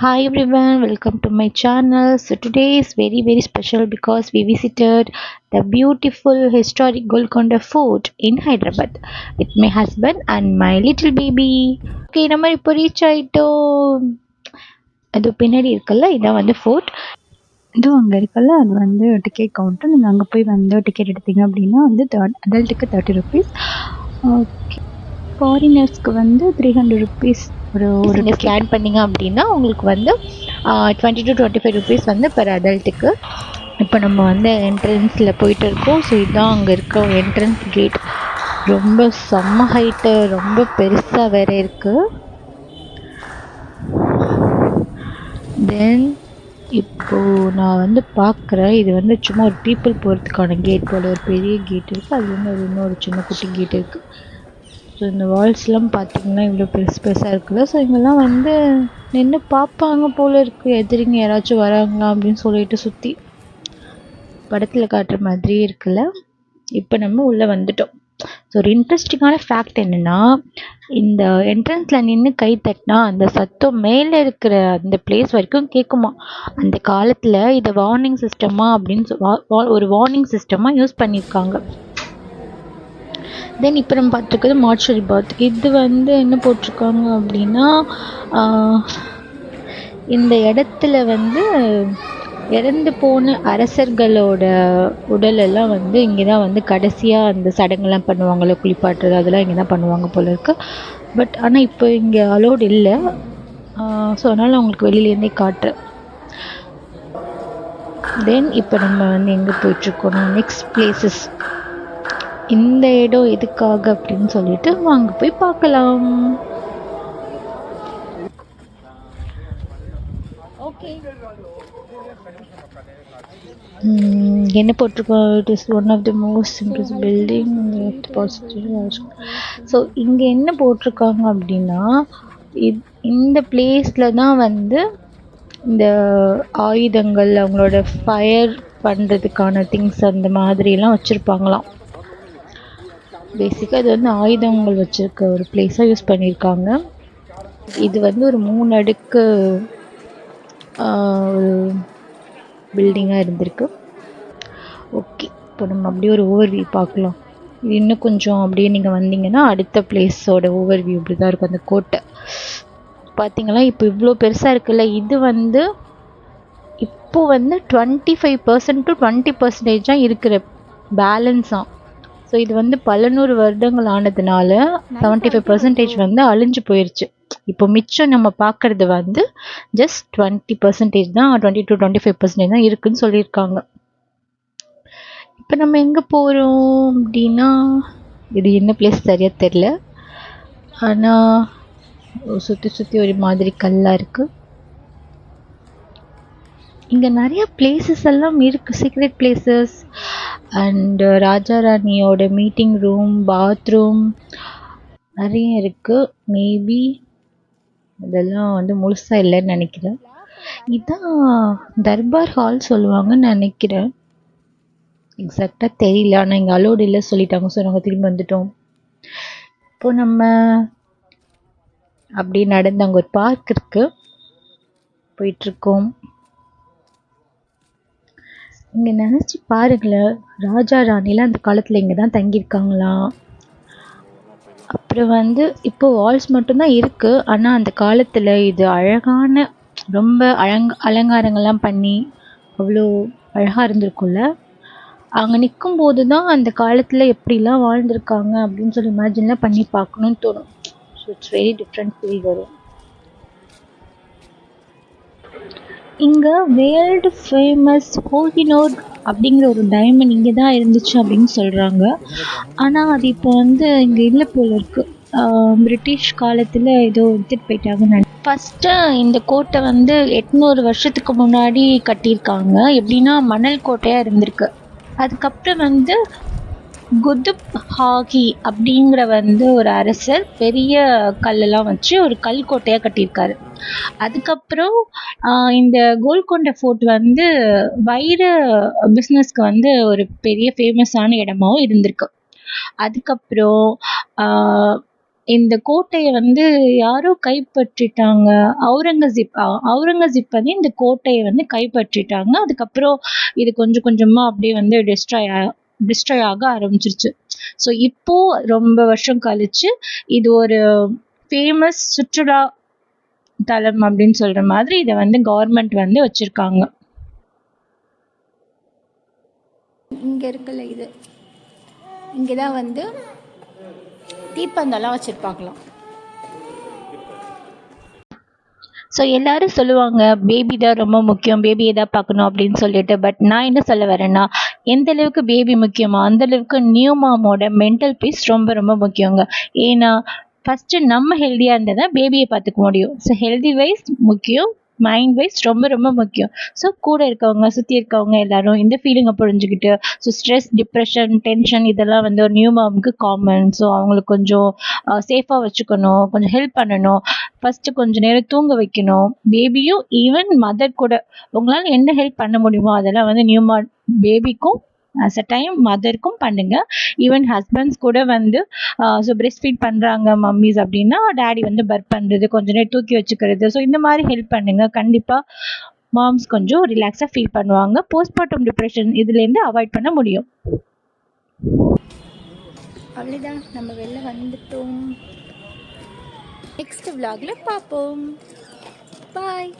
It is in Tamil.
Hi everyone, welcome to my channel. So today is very special because we visited the beautiful historic Golconda Fort in Hyderabad with my husband and my little baby. Okay, நம்ம இப்போ ரீச் ஆயிட்டோம். அது பின்னாடி இருக்குல்ல, இதான் வந்து ஃபோர்ட். இதுவும் அங்கே இருக்குல்ல, அது வந்து டிக்கெட் கவுண்டர். நீங்கள் அங்கே போய் வந்து டிக்கெட் எடுத்தீங்க அப்படின்னா வந்து அடல்ட்டுக்கு 30 ருபீஸ். ஓகே, ஃபாரினர்ஸ்க்கு வந்து 300 ருபீஸ். ஒரு நீங்கள் ஸ்கேன் பண்ணீங்க அப்படின்னா உங்களுக்கு வந்து 20 to 25 ருபீஸ் வந்து பெர் அடல்ட்டுக்கு. இப்போ நம்ம வந்து என்ட்ரன்ஸில் போயிட்டு இருக்கோம். ஸோ இதுதான் அங்கே இருக்க என்ட்ரன்ஸ் கேட். ரொம்ப செம்ம ஹைட்டு, ரொம்ப பெருசாக வேற இருக்குது. தென் இப்போது நான் வந்து பார்க்குறேன், இது வந்து சும்மா ஒரு பீப்புள் போகிறதுக்கான கேட் போல். ஒரு பெரிய கேட் இருக்குது, அது வந்து இன்னொரு சின்ன குட்டி கேட் இருக்குது. ஸோ இந்த வால்ஸ்லாம் பார்த்திங்கன்னா இவ்வளோ பெருசாக இருக்குல்ல. ஸோ இங்கெல்லாம் வந்து நின்று பார்ப்பாங்க போல் இருக்குது, எதிரிங்க யாராச்சும் வராங்களா அப்படின்னு சொல்லிட்டு. சுற்றி படத்தில் காட்டுற மாதிரியே இருக்குல்ல. இப்போ நம்ம உள்ளே வந்துட்டோம். ஸோ ஒரு இன்ட்ரெஸ்டிங்கான ஃபேக்ட் என்னென்னா, இந்த என்ட்ரன்ஸில் நின்று கை தட்டினா அந்த சத்தம் மேலே இருக்கிற அந்த பிளேஸ் வரைக்கும் கேட்குமா. அந்த காலத்தில் இதை வார்னிங் சிஸ்டமாக அப்படின்னு ஒரு வார்னிங் சிஸ்டமாக யூஸ் பண்ணியிருக்காங்க. தென் இப்போ நம்ம பார்த்துருக்குறது மார்ச்சரி பாத். இது வந்து என்ன போட்டிருக்காங்க அப்படின்னா, இந்த இடத்துல வந்து இறந்து போன அரசர்களோட உடலெல்லாம் வந்து இங்கே தான் வந்து கடைசியாக அந்த சடங்கெல்லாம் பண்ணுவாங்கள்ல, குளிப்பாட்டுறது அதெல்லாம் இங்கே தான் பண்ணுவாங்க போல இருக்குது. பட் ஆனால் இப்போ இங்கே அலோடு இல்லை. ஸோ அதனால் அவங்களுக்கு வெளியிலேருந்தே காட்டுறேன். தென் இப்போ நம்ம வந்து எங்கே போயிட்டுருக்கோம், நெக்ஸ்ட் பிளேசஸ். இந்த இடம் எதுக்காக அப்படின்னு சொல்லிட்டு வாங்க போய் பார்க்கலாம். என்ன போட்டிருக்கோம், it is one of the most impressive building. So இங்கே என்ன போட்டிருக்காங்க அப்படின்னா, இந்த பிளேஸில் தான் வந்து இந்த ஆயுதங்கள், அவங்களோட ஃபயர் பண்ணுறதுக்கான திங்ஸ் அந்த மாதிரிலாம் வச்சுருப்பாங்களாம். பேசிக்காக இது வந்து ஆயுதங்கள் வச்சுருக்க ஒரு பிளேஸாக யூஸ் பண்ணியிருக்காங்க. இது வந்து ஒரு 3 அடுக்கு ஒரு பில்டிங்காக இருந்திருக்கு. ஓகே, இப்போ நம்ம அப்படியே ஒரு ஓவர்வியூ பார்க்கலாம். இது இன்னும் கொஞ்சம் அப்படியே நீங்கள் வந்தீங்கன்னா அடுத்த பிளேஸோட ஓவர்வியூ இப்படி தான் இருக்கும். அந்த கோட்டை பார்த்தீங்களா, இப்போ இவ்வளோ பெருசாக இருக்குல்ல. இது வந்து இப்போது வந்து 25% to 20% தான் இருக்கிற பேலன்ஸாக. ஸோ இது வந்து பல நூறு வருடங்கள் ஆனதுனால 75% வந்து அழிஞ்சு போயிடுச்சு. இப்போ மிச்சம் நம்ம பார்க்குறது வந்து ஜஸ்ட் 20% தான், 20 to 25% தான் இருக்குதுன்னு சொல்லியிருக்காங்க. இப்போ நம்ம எங்கே போகிறோம் அப்படின்னா, இது என்ன பிளேஸ் சரியாக தெரில. ஆனால் சுற்றி ஒரு மாதிரி கல்லாக இருக்குது. இங்கே நிறைய பிளேசஸ் எல்லாம் இருக்குது, சீக்ரெட் பிளேசஸ். அண்டு ராஜா ராணியோட மீட்டிங் ரூம், பாத்ரூம் நிறைய இருக்குது. மேபி இதெல்லாம் வந்து முழுசாக இல்லைன்னு நினைக்கிறேன். இதுதான் தர்பார் ஹால் சொல்லுவாங்கன்னு நினைக்கிறேன், எக்ஸாக்டாக தெரியல. ஆனால் இங்கே அலோடு இல்லை சொல்லிட்டாங்க. ஸோ நாங்கள் திரும்பி வந்துட்டோம். இப்போது நம்ம அப்படியே நடந்து அங்கே ஒரு பார்க் இருக்குது, போயிட்டுருக்கோம். இங்கே நினச்சி பாருங்களேன், ராஜா ராணிலாம் அந்த காலத்தில் இங்கே தான் தங்கியிருக்காங்களாம். அப்புறம் வந்து இப்போது வால்ஸ் மட்டும்தான் இருக்குது. ஆனால் அந்த காலத்தில் இது அழகான, ரொம்ப அலங்காரங்கள்லாம் பண்ணி அவ்வளோ அழகாக இருந்திருக்கும்ல. அங்கே நிற்கும் போது தான் அந்த காலத்தில் எப்படிலாம் வாழ்ந்திருக்காங்க அப்படின்னு சொல்லி இமேஜின்லாம் பண்ணி பார்க்கணுன்னு தோணும். So it's very different feel வரும். இங்கே வேர்ல்டு ஃபேமஸ் கோஹினூர் அப்படிங்கிற ஒரு டைமண்ட் இங்கே தான் இருந்துச்சு அப்படின்னு சொல்கிறாங்க. ஆனால் அது இப்போ வந்து இங்கே இல்லை போல இருக்குது. பிரிட்டிஷ் காலத்தில் ஏதோ எடுத்துகிட்டு போயிட்டாங்கன்னு. ஃபஸ்ட்டு இந்த கோட்டை வந்து 800 வருஷத்துக்கு முன்னாடி கட்டியிருக்காங்க. எப்படின்னா மணல் கோட்டையாக இருந்திருக்கு. அதுக்கப்புறம் வந்து குதுப் ஹாகி அப்படிங்கிற வந்து ஒரு அரசர் பெரிய கல்லெல்லாம் வச்சு ஒரு கல் கோட்டையாக கட்டியிருக்காரு. அதுக்கப்புறம் இந்த கோல்கொண்டா ஃபோர்ட் வந்து வைர பிஸ்னஸ்க்கு வந்து ஒரு பெரிய ஃபேமஸான இடமாவும் இருந்திருக்கு. அதுக்கப்புறம் இந்த கோட்டைய வந்து யாரோ கைப்பற்றிட்டாங்க. அவுரங்கசீப் வந்து இந்த கோட்டைய வந்து கைப்பற்றிட்டாங்க. அதுக்கப்புறம் இது கொஞ்சம் கொஞ்சமா அப்படியே வந்து டிஸ்ட்ராய் ஆக ஆரம்பிச்சிருச்சு. ஸோ இப்போ ரொம்ப வருஷம் கழிச்சு இது ஒரு ஃபேமஸ் சுற்றுலா தலம் அப்படின்னு சொல்ற மாதிரி இதை வந்து கவர்மெண்ட் வந்து வச்சிருக்காங்க. இங்கே இருக்குல்ல இது, இங்கே தான் வந்து தீப்பந்தெல்லாம் வச்சுருப்பாங்களாம். ஸோ எல்லாரும் சொல்லுவாங்க பேபி தான் ரொம்ப முக்கியம், பேபியை தான் பார்க்கணும் அப்படின்னு சொல்லிட்டு. பட் நான் என்ன சொல்ல வரேன்னா, எந்த அளவுக்கு பேபி முக்கியமோ அந்த அளவுக்கு நியூ மாமோட மென்டல் பீஸ் ரொம்ப ரொம்ப முக்கியங்க. ஏன்னா ஃபஸ்ட்டு நம்ம ஹெல்த்தியாக இருந்தால் தான் பேபியை பார்த்துக்க முடியும். ஸோ ஹெல்தி வைஸ் முக்கியம், மைண்ட் வைஸ் ரொம்ப ரொம்ப முக்கியம். ஸோ கூட இருக்கவங்க சுற்றி இருக்கவங்க எல்லாரும் இந்த ஃபீலிங்கை புரிஞ்சுக்கிட்டு, ஸோ ஸ்ட்ரெஸ், டிப்ரெஷன், டென்ஷன் இதெல்லாம் வந்து ஒரு நியூ மாமுக்கு காமன். ஸோ அவங்களுக்கு கொஞ்சம் சேஃபாக வச்சுக்கணும், கொஞ்சம் ஹெல்ப் பண்ணணும். ஃபஸ்ட்டு கொஞ்சம் நேரம் தூங்க வைக்கணும். பேபியும் ஈவன் மதர் கூட உங்களால் என்ன ஹெல்ப் பண்ண முடியுமோ அதெல்லாம் வந்து பேபிக்கும் ஆஸ் அ டைம் மதருக்கும் பண்ணுங்க. ஈவன் ஹஸ்பண்ட்ஸ் கூட வந்து ஸோ பிரெஸ்ட் ஃபீட் பண்ணுறாங்க மம்மிஸ் அப்படின்னா டேடி வந்து பர்ப் பண்ணுறது, கொஞ்ச நேரம் தூக்கி வச்சுக்கிறது, ஸோ இந்த மாதிரி ஹெல்ப் பண்ணுங்க. கண்டிப்பாக மாம்ஸ் கொஞ்சம் ரிலாக்ஸாக ஃபீல் பண்ணுவாங்க. போஸ்ட்மார்ட்டம் டிப்ரெஷன் இதுலேருந்து அவாய்ட் பண்ண முடியும். அவ்வளோதான், நம்ம வெளில வந்துட்டோம். நெக்ஸ்ட் vlogல பார்ப்போம். பாய்.